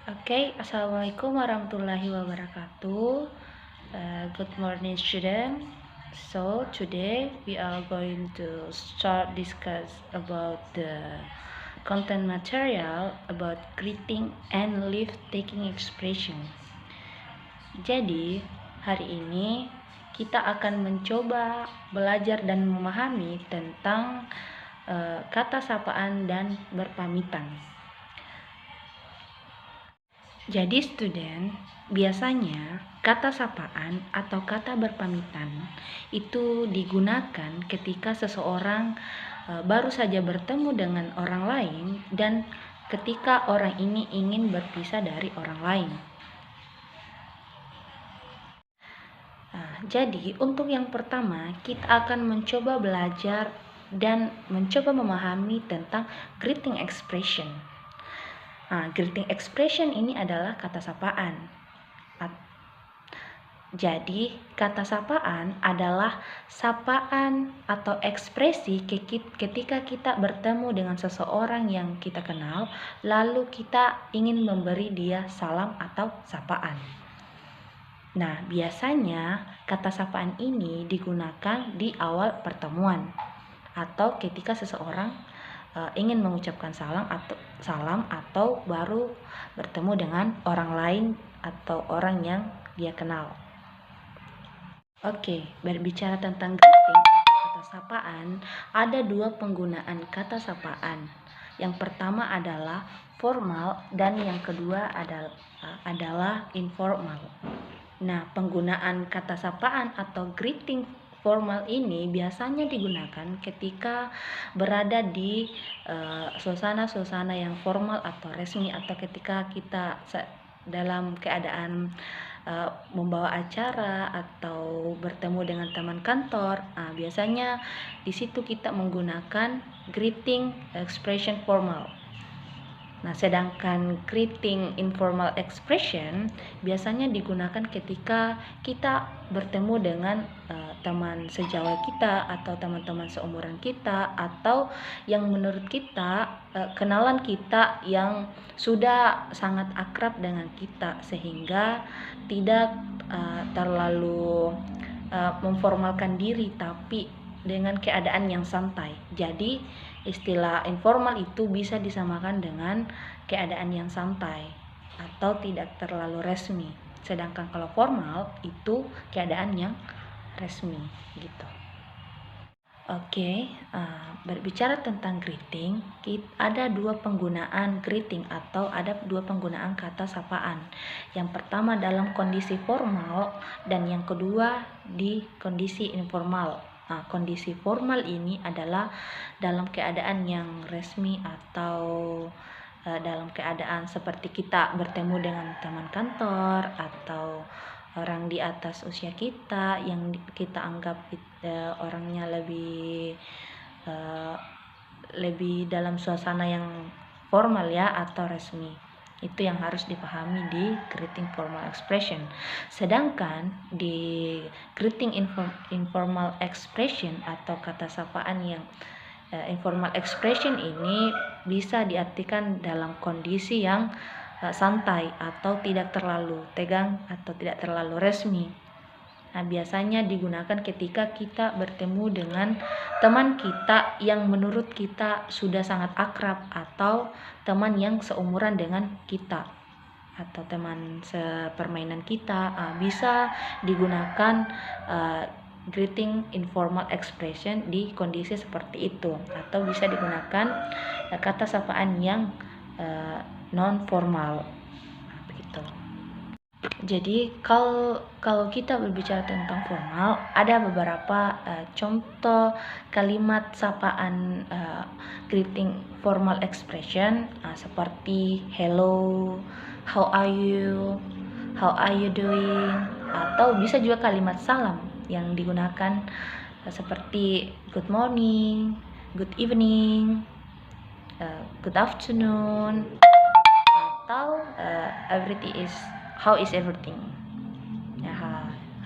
Assalamualaikum warahmatullahi wabarakatuh. Good morning, student. So today we are going to start discuss about the content material about greeting and leave taking expression. Jadi hari ini kita akan mencoba belajar dan memahami tentang kata sapaan dan berpamitan. Jadi student, biasanya kata sapaan atau kata berpamitan itu digunakan ketika seseorang baru saja bertemu dengan orang lain dan ketika orang ini ingin berpisah dari orang lain. Jadi untuk yang pertama kita akan mencoba belajar dan mencoba memahami tentang greeting expression. Greeting expression ini adalah kata sapaan. Jadi, kata sapaan adalah sapaan atau ekspresi ketika kita bertemu dengan seseorang yang kita kenal, lalu kita ingin memberi dia salam atau sapaan. Nah, biasanya kata sapaan ini digunakan di awal pertemuan atau ketika seseorang ingin mengucapkan salam atau baru bertemu dengan orang lain atau orang yang dia kenal. Berbicara tentang greeting atau kata sapaan, ada dua penggunaan kata sapaan. Yang pertama adalah formal dan yang kedua adalah informal. Nah, penggunaan kata sapaan atau greeting formal ini biasanya digunakan ketika berada di suasana-suasana yang formal atau resmi, atau ketika kita dalam keadaan membawa acara atau bertemu dengan teman kantor. Biasanya di situ kita menggunakan greeting expression formal. Nah, sedangkan greeting informal expression biasanya digunakan ketika kita bertemu dengan teman sejawat kita atau teman-teman seumuran kita, atau yang menurut kita kenalan kita yang sudah sangat akrab dengan kita, sehingga tidak terlalu memformalkan diri, tapi dengan keadaan yang santai. Jadi istilah informal itu bisa disamakan dengan keadaan yang santai atau tidak terlalu resmi. Sedangkan kalau formal itu keadaan yang resmi gitu. Berbicara tentang greeting, ada dua penggunaan greeting atau ada dua penggunaan kata sapaan. Yang pertama dalam kondisi formal dan yang kedua di kondisi informal. Kondisi formal ini adalah dalam keadaan yang resmi atau dalam keadaan seperti kita bertemu dengan teman kantor atau orang di atas usia kita yang kita anggap orangnya lebih dalam suasana yang formal ya atau resmi. Itu yang harus dipahami di greeting formal expression. Sedangkan di greeting informal expression atau kata sapaan yang informal expression ini bisa diartikan dalam kondisi yang santai atau tidak terlalu tegang atau tidak terlalu resmi. Nah, biasanya digunakan ketika kita bertemu dengan teman kita yang menurut kita sudah sangat akrab, atau teman yang seumuran dengan kita atau teman sepermainan kita. Bisa digunakan greeting informal expression di kondisi seperti itu, atau bisa digunakan kata sapaan yang non formal begitu. Jadi kalau kita berbicara tentang formal, ada beberapa contoh kalimat sapaan greeting formal expression seperti hello, how are you doing, atau bisa juga kalimat salam yang digunakan seperti good morning, good evening, good afternoon, atau how is everything?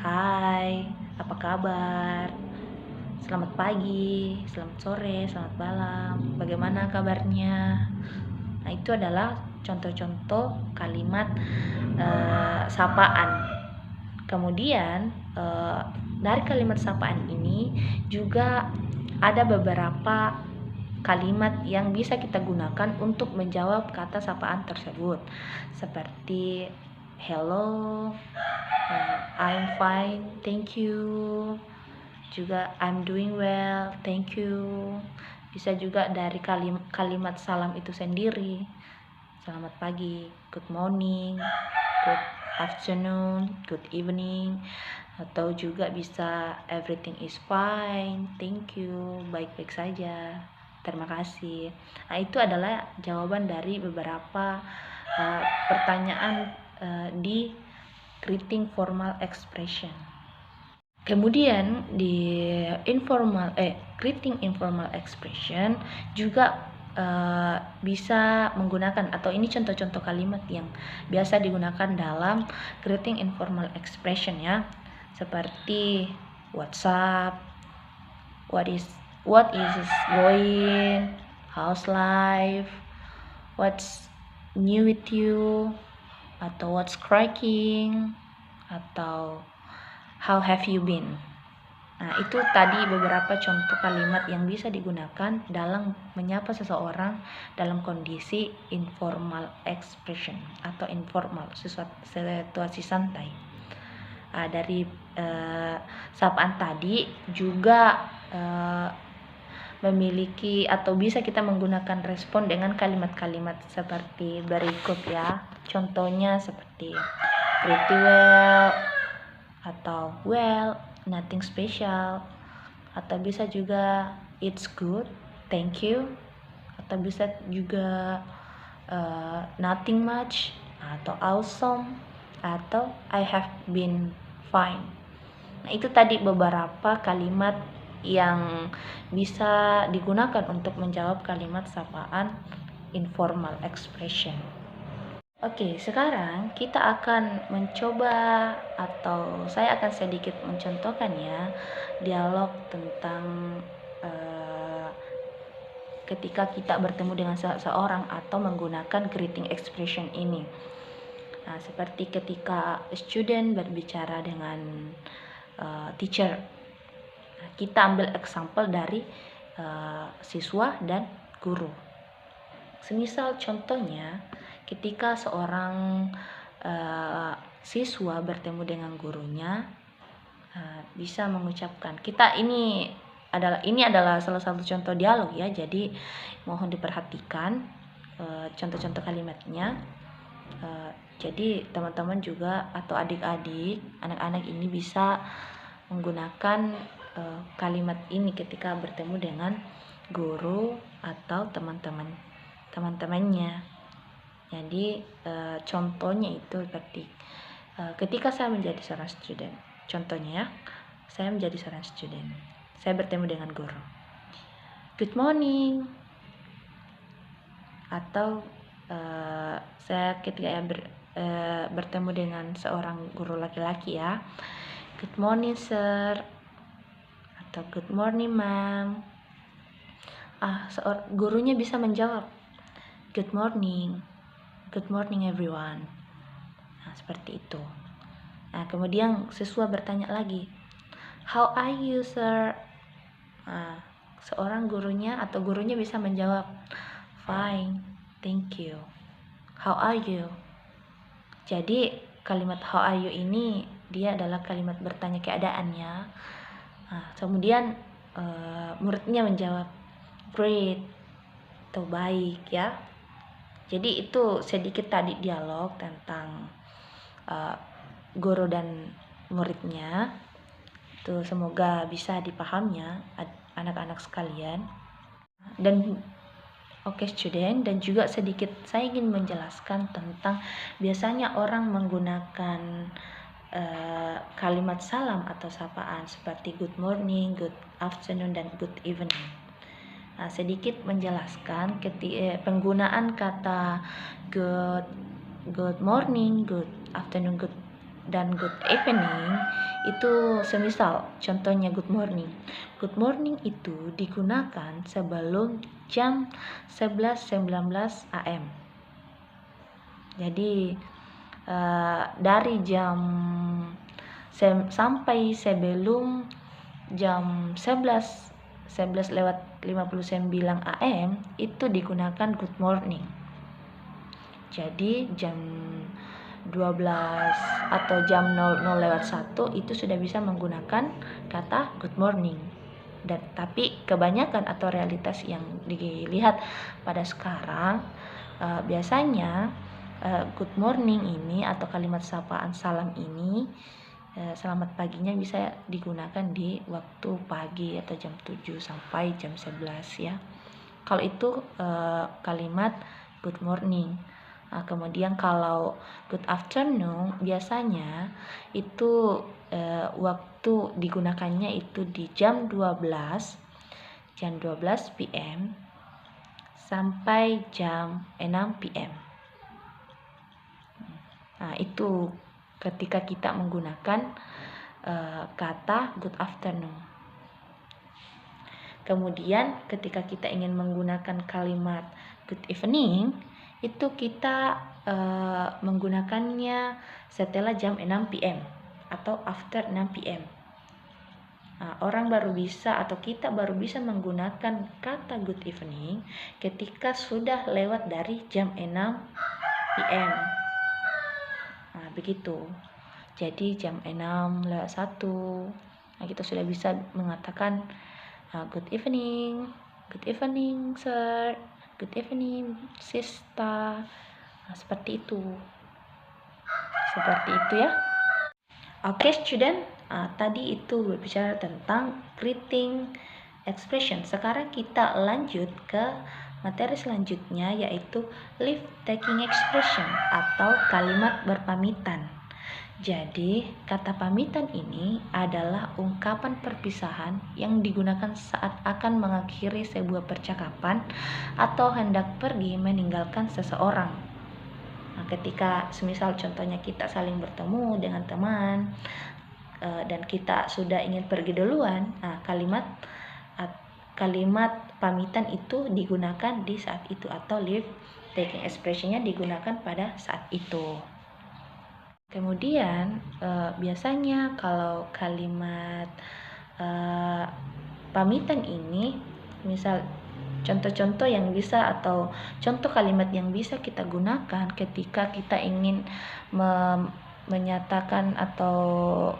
Hai, apa kabar? Selamat pagi, selamat sore, selamat malam. Bagaimana kabarnya? Nah, itu adalah contoh-contoh kalimat sapaan. Kemudian dari kalimat sapaan ini juga ada beberapa kalimat yang bisa kita gunakan untuk menjawab kata sapaan tersebut, seperti hello, I'm fine, thank you, juga I'm doing well, thank you. Bisa juga dari kalimat salam itu sendiri, selamat pagi, good morning, good afternoon, good evening, atau juga bisa everything is fine, thank you, baik-baik saja, terima kasih. Nah, itu adalah jawaban dari beberapa pertanyaan di greeting formal expression. Kemudian di greeting informal expression juga bisa menggunakan, atau ini contoh-contoh kalimat yang biasa digunakan dalam greeting informal expression ya, seperti what's up, what is going, how's life, what's new with you, atau what's cracking, atau how have you been. Nah, itu tadi beberapa contoh kalimat yang bisa digunakan dalam menyapa seseorang dalam kondisi informal expression atau informal, situasi santai. Dari sapaan tadi juga memiliki atau bisa kita menggunakan respon dengan kalimat-kalimat seperti berikut ya. Contohnya seperti pretty well, atau well, nothing special, atau bisa juga it's good, thank you, atau bisa juga nothing much, atau awesome, atau I have been fine. Nah, itu tadi beberapa kalimat yang bisa digunakan untuk menjawab kalimat sapaan informal expression. Oke, sekarang kita akan mencoba, atau saya akan sedikit mencontohkan ya, dialog tentang ketika kita bertemu dengan seseorang atau menggunakan greeting expression ini. Nah, seperti ketika student berbicara dengan teacher. Nah, kita ambil example dari siswa dan guru. Semisal contohnya, ketika seorang siswa bertemu dengan gurunya, bisa mengucapkan, ini adalah salah satu contoh dialog ya, jadi mohon diperhatikan contoh-contoh kalimatnya. Jadi teman-teman juga atau adik-adik, anak-anak ini bisa menggunakan kalimat ini ketika bertemu dengan guru atau teman-temannya. Jadi contohnya itu seperti ketika saya menjadi seorang student. Contohnya ya, saya menjadi seorang student. Saya bertemu dengan guru. Good morning. Atau saya ketika bertemu dengan seorang guru laki-laki ya. Good morning sir. Atau good morning ma'am. Gurunya bisa menjawab, good morning. Good morning everyone. Nah, seperti itu. Nah, kemudian siswa bertanya lagi, how are you sir? Nah, seorang gurunya atau gurunya bisa menjawab, fine, thank you. How are you? Jadi kalimat how are you ini dia adalah kalimat bertanya keadaannya. Nah, kemudian muridnya menjawab great atau baik ya. Jadi itu sedikit tadi dialog tentang guru dan muridnya. Itu semoga bisa dipahaminya anak-anak sekalian. Dan oke student, dan juga sedikit saya ingin menjelaskan tentang biasanya orang menggunakan kalimat salam atau sapaan seperti good morning, good afternoon, dan good evening. Nah, sedikit menjelaskan penggunaan kata good morning, good afternoon, dan good evening itu semisal contohnya good morning. Good morning itu digunakan sebelum jam 11.19 AM. Jadi dari jam sampai sebelum jam 11 lewat 59 AM itu digunakan good morning. Jadi jam 12 atau jam 00 lewat 1 itu sudah bisa menggunakan kata good morning. Tapi kebanyakan atau realitas yang dilihat pada sekarang biasanya good morning ini atau kalimat sapaan salam ini selamat paginya bisa digunakan di waktu pagi atau jam 7 sampai jam 11 ya. Kalau itu kalimat good morning. Kemudian kalau good afternoon biasanya itu waktu digunakannya itu di jam 12 PM sampai jam 6 PM. Nah, itu ketika kita menggunakan kata good afternoon. Kemudian ketika kita ingin menggunakan kalimat good evening, itu kita menggunakannya setelah jam 6 PM atau after 6 PM. Nah, orang baru bisa atau kita baru bisa menggunakan kata good evening ketika sudah lewat dari jam 6 PM. Nah, begitu. Jadi jam 6 lewat 1, nah, kita sudah bisa mengatakan good evening sir, good evening sister. Nah, seperti itu ya. Oke, student, tadi itu berbicara tentang greeting expression. Sekarang kita lanjut ke materi selanjutnya, yaitu leave taking expression atau kalimat berpamitan. Jadi, kata pamitan ini adalah ungkapan perpisahan yang digunakan saat akan mengakhiri sebuah percakapan atau hendak pergi meninggalkan seseorang. Nah, ketika semisal contohnya kita saling bertemu dengan teman dan kita sudah ingin pergi duluan, nah, kalimat pamitan itu digunakan di saat itu atau leave taking expressionnya digunakan pada saat itu. Kemudian biasanya kalau kalimat pamitan ini, misal contoh-contoh yang bisa atau contoh kalimat yang bisa kita gunakan ketika kita ingin menyatakan atau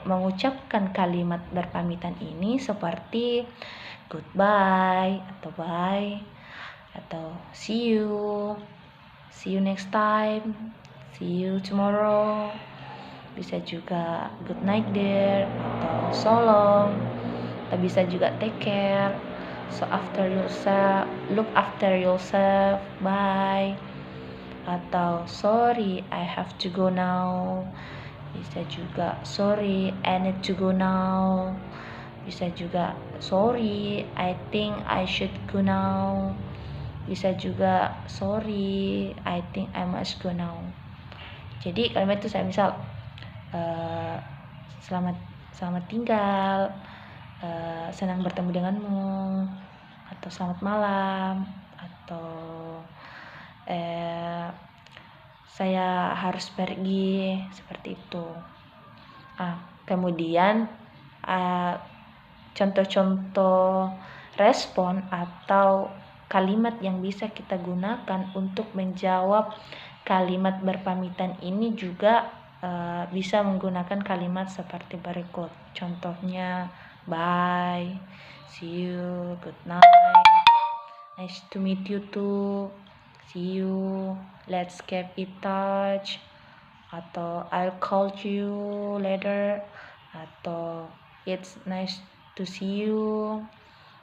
mengucapkan kalimat berpamitan ini seperti goodbye atau bye atau see you next time, see you tomorrow. Bisa juga good night dear atau so long, atau bisa juga take care, so after yourself, look after yourself, bye, atau sorry I have to go now. Bisa juga sorry I need to go now. Bisa juga sorry I think I should go now. Bisa juga sorry I think I must go now. Jadi kalimat itu saya misal selamat tinggal, senang bertemu denganmu, atau selamat malam, atau saya harus pergi, seperti itu. Kemudian contoh-contoh respon atau kalimat yang bisa kita gunakan untuk menjawab kalimat berpamitan ini juga bisa menggunakan kalimat seperti berikut. Contohnya bye, see you, good night, nice to meet you too, see you, let's keep in touch, atau I'll call you later, atau it's nice to see you,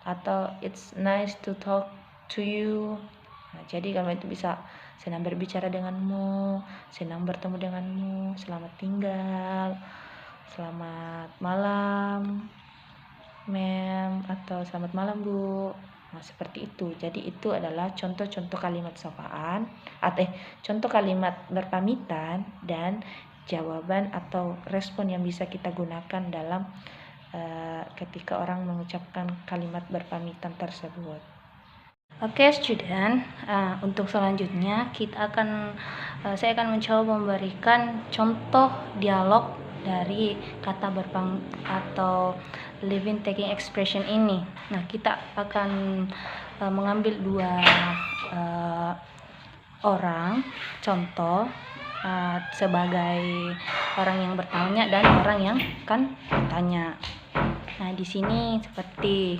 atau it's nice to talk to you. Nah, jadi kalimat itu bisa senang berbicara denganmu, senang bertemu denganmu, selamat tinggal, selamat malam ma'am, atau selamat malam bu. Nah, seperti itu. Jadi itu adalah contoh-contoh kalimat sapaan atau contoh kalimat berpamitan dan jawaban atau respon yang bisa kita gunakan dalam ketika orang mengucapkan kalimat berpamitan tersebut. Oke, student, untuk selanjutnya saya akan mencoba memberikan contoh dialog dari kata atau living taking expression ini. Nah, kita akan mengambil dua orang contoh sebagai orang yang bertanya dan orang yang akan bertanya. Nah, di sini seperti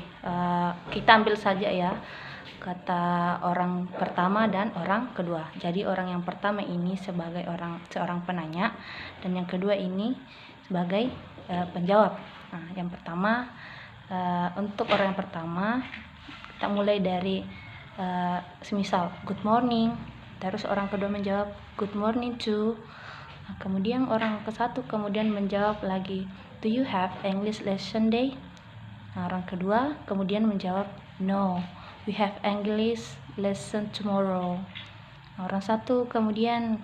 kita ambil saja ya kata orang pertama dan orang kedua. Jadi orang yang pertama ini sebagai seorang penanya dan yang kedua ini sebagai penjawab. Nah, yang pertama untuk orang yang pertama kita mulai dari semisal good morning, terus orang kedua menjawab good morning too. Nah, kemudian orang ke satu kemudian menjawab lagi, do you have English lesson day? Nah, orang kedua kemudian menjawab, no, we have English lesson tomorrow. Nah, orang satu kemudian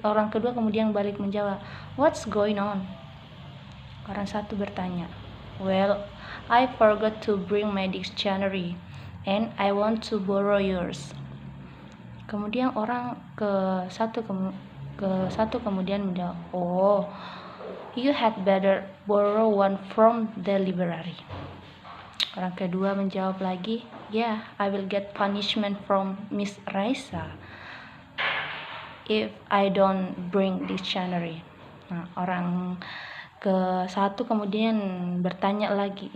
orang kedua kemudian balik menjawab, what's going on? Orang satu bertanya, well, I forgot to bring my dictionary and I want to borrow yours. Kemudian orang ke satu kemudian menjawab, oh, you had better borrow one from the library. Orang kedua menjawab lagi, yeah, I will get punishment from Miss Raisa if I don't bring dictionary. Nah, orang ke satu kemudian bertanya lagi,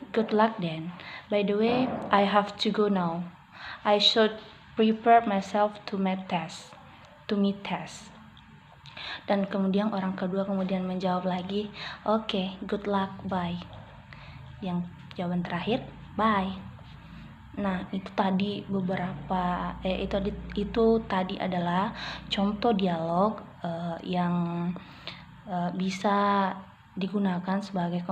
good luck then. By the way, I have to go now. I should prepare myself to meet test. Dan kemudian orang kedua kemudian menjawab lagi, okay, good luck, bye. Yang jawaban terakhir, bye. Nah, itu tadi itu tadi adalah contoh dialog yang bisa digunakan sebagai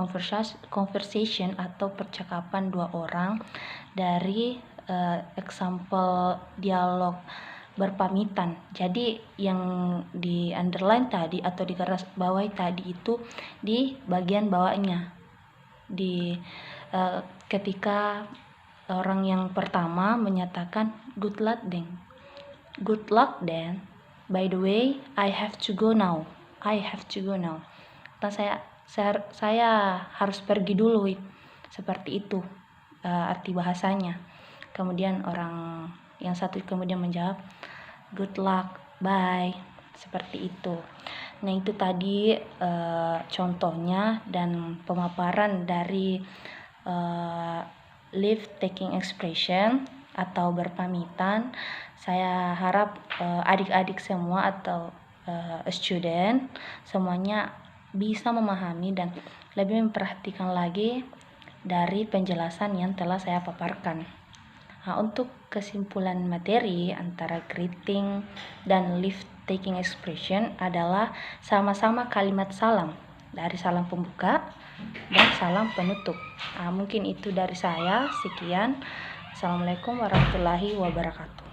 conversation atau percakapan dua orang dari example dialog berpamitan. Jadi yang di underline tadi atau di garis bawahi tadi itu di bagian bawahnya. Ketika orang yang pertama menyatakan good luck then. By the way, I have to go now. Nah, saya harus pergi dulu. Seperti itu arti bahasanya. Kemudian orang yang satu kemudian menjawab good luck, bye. Seperti itu. Nah, itu tadi contohnya dan pemaparan dari leave taking expression atau berpamitan. Saya harap adik-adik semua atau student semuanya bisa memahami dan lebih memperhatikan lagi dari penjelasan yang telah saya paparkan. Nah, untuk kesimpulan materi antara greeting dan leave taking expression adalah sama-sama kalimat salam, dari salam pembuka dan salam penutup. Nah, mungkin itu dari saya. Sekian. Assalamualaikum warahmatullahi wabarakatuh.